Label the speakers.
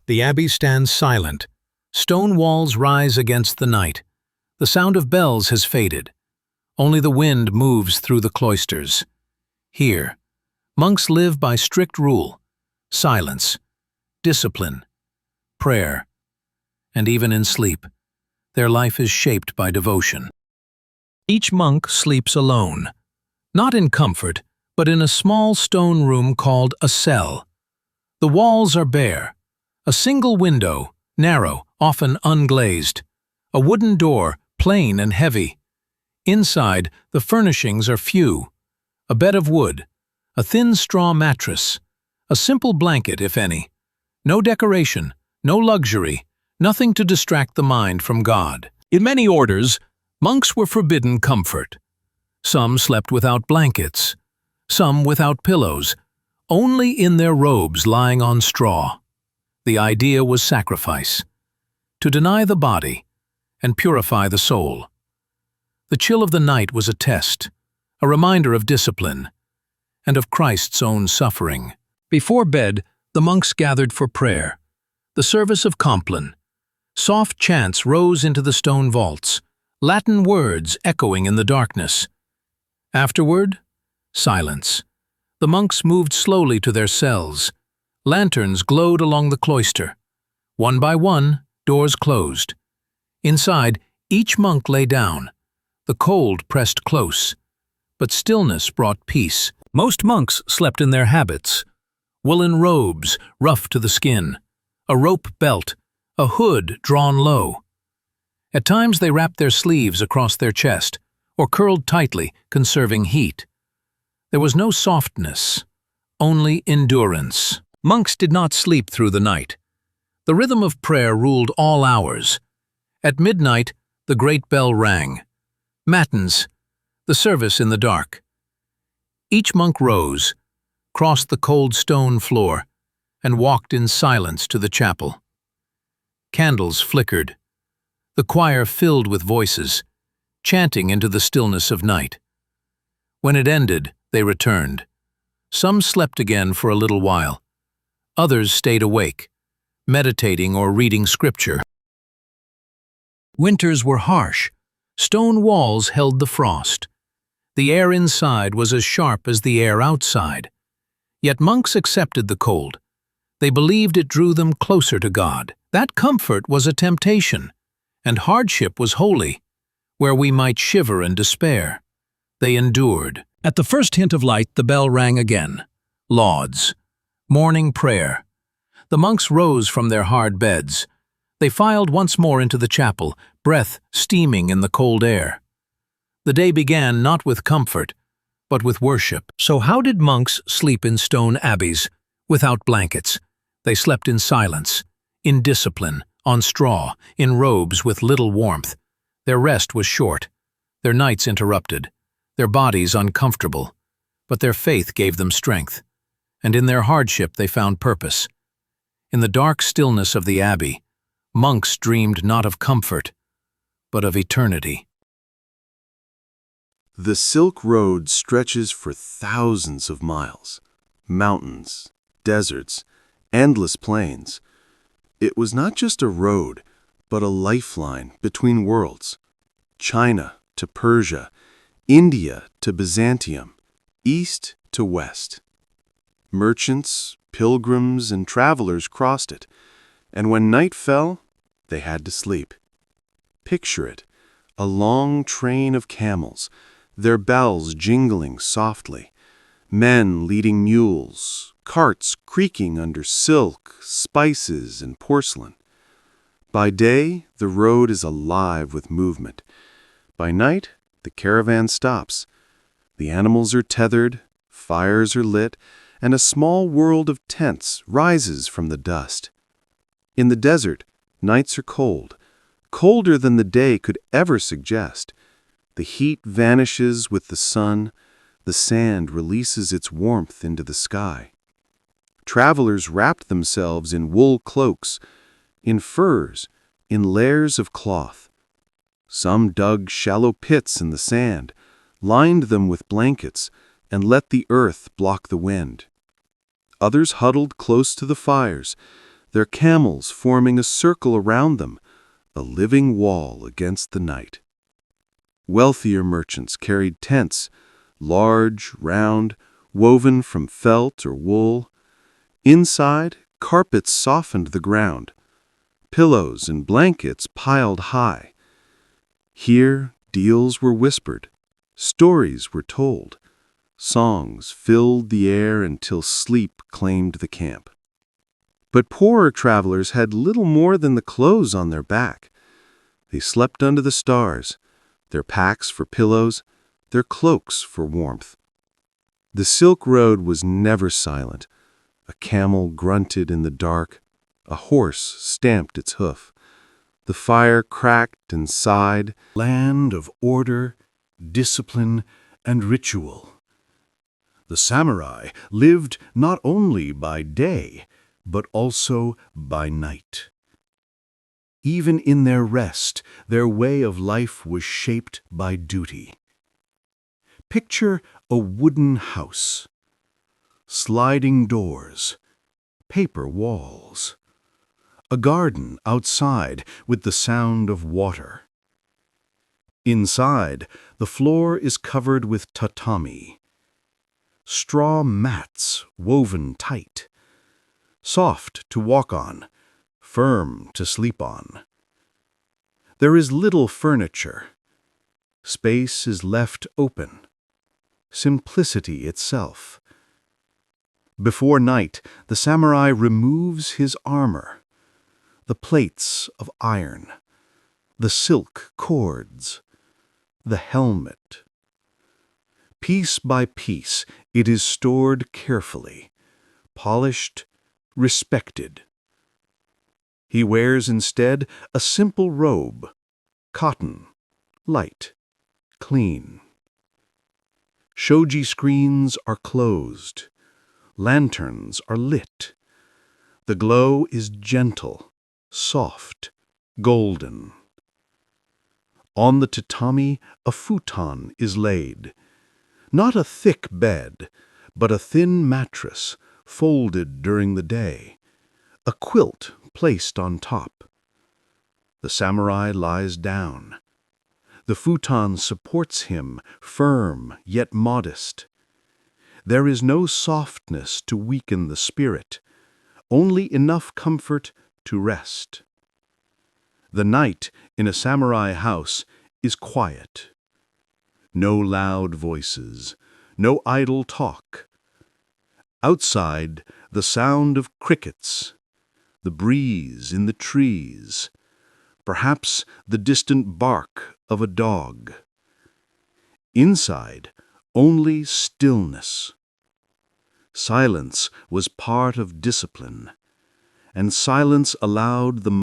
Speaker 1: The abbey stands silent. Stone walls rise against the night. The sound of bells has faded. Only the wind moves through the cloisters. Here, monks live by strict rule, silence, discipline, prayer, and even in sleep, their life is shaped by devotion. Each monk sleeps alone, not in comfort, but in a small stone room called a cell. The walls are bare. A single window, narrow, often unglazed. A wooden door, plain and heavy. Inside, the furnishings are few. A bed of wood, a thin straw mattress, a simple blanket, if any. No decoration, no luxury, nothing to distract the mind from God. In many orders, monks were forbidden comfort. Some slept without blankets, some without pillows, only in their robes lying on straw. The idea was sacrifice, to deny the body and purify the soul. The chill of the night was a test, a reminder of discipline, and of Christ's own suffering. Before bed, the monks gathered for prayer. The service of Compline. Soft chants rose into the stone vaults, Latin words echoing in the darkness. Afterward, silence. The monks moved slowly to their cells. Lanterns glowed along the cloister. One by one, doors closed. Inside, each monk lay down. The cold pressed close, but stillness brought peace. Most monks slept in their habits. Woolen robes, rough to the skin, a rope belt, a hood drawn low. At times they wrapped their sleeves across their chest, or curled tightly, conserving heat. There was no softness, only endurance. Monks did not sleep through the night. The rhythm of prayer ruled all hours. At midnight, the great bell rang. Matins, the service in the dark. Each monk rose, crossed the cold stone floor, and walked in silence to the chapel. Candles flickered. The choir filled with voices, chanting into the stillness of night. When it ended, they returned. Some slept again for a little while. Others stayed awake, meditating or reading scripture. Winters were harsh. Stone walls held the frost. The air inside was as sharp as the air outside. Yet monks accepted the cold. They believed it drew them closer to God. That comfort was a temptation, and hardship was holy, where we might shiver and despair. They endured. At the first hint of light, the bell rang again. Lauds. Morning prayer. The monks rose from their hard beds. They filed once more into the chapel, breath steaming in the cold air. The day began not with comfort, but with worship. So how did monks sleep in stone abbeys, without blankets? They slept in silence, in discipline, on straw, in robes with little warmth. Their rest was short, their nights interrupted, their bodies uncomfortable, but their faith gave them strength, and in their hardship they found purpose. In the dark stillness of the abbey, monks dreamed not of comfort, but of eternity.
Speaker 2: The Silk Road stretches for thousands of miles. Mountains, deserts, endless plains. It was not just a road, but a lifeline between worlds. China to Persia, India to Byzantium, east to west. Merchants, pilgrims, and travelers crossed it, and when night fell, they had to sleep. Picture it, a long train of camels, their bells jingling softly, men leading mules, carts creaking under silk, spices, and porcelain. By day, the road is alive with movement. By night, the caravan stops. The animals are tethered, fires are lit, and a small world of tents rises from the dust. In the desert, nights are cold, colder than the day could ever suggest. The heat vanishes with the sun, the sand releases its warmth into the sky. Travelers wrapped themselves in wool cloaks, in furs, in layers of cloth. Some dug shallow pits in the sand, lined them with blankets, and let the earth block the wind. Others huddled close to the fires, their camels forming a circle around them, a living wall against the night. Wealthier merchants carried tents, large, round, woven from felt or wool. Inside, carpets softened the ground, pillows and blankets piled high. Here, deals were whispered, stories were told, songs filled the air until sleep claimed the camp. But poorer travelers had little more than the clothes on their back. They slept under the stars, their packs for pillows, their cloaks for warmth. The Silk Road was never silent. A camel grunted in the dark, a horse stamped its hoof. The fire cracked and sighed.
Speaker 3: Land of order, discipline, and ritual. The samurai lived not only by day, but also by night. Even in their rest, their way of life was shaped by duty. Picture a wooden house, sliding doors, paper walls, a garden outside with the sound of water. Inside, the floor is covered with tatami, straw mats woven tight, soft to walk on, firm to sleep on. There is little furniture. Space is left open. Simplicity itself. Before night, the samurai removes his armor, the plates of iron, the silk cords, the helmet. Piece by piece, it is stored carefully, polished, respected. He wears instead a simple robe, cotton, light, clean. Shoji screens are closed. Lanterns are lit. The glow is gentle, soft, golden. On the tatami, a futon is laid. Not a thick bed, but a thin mattress folded during the day. A quilt placed on top. The samurai lies down. The futon supports him, firm yet modest. There is no softness to weaken the spirit, only enough comfort to rest. The night in a samurai house is quiet. No loud voices, no idle talk. Outside, the sound of crickets, the breeze in the trees, perhaps the distant bark of a dog. Inside, only stillness. Silence was part of discipline, and silence allowed the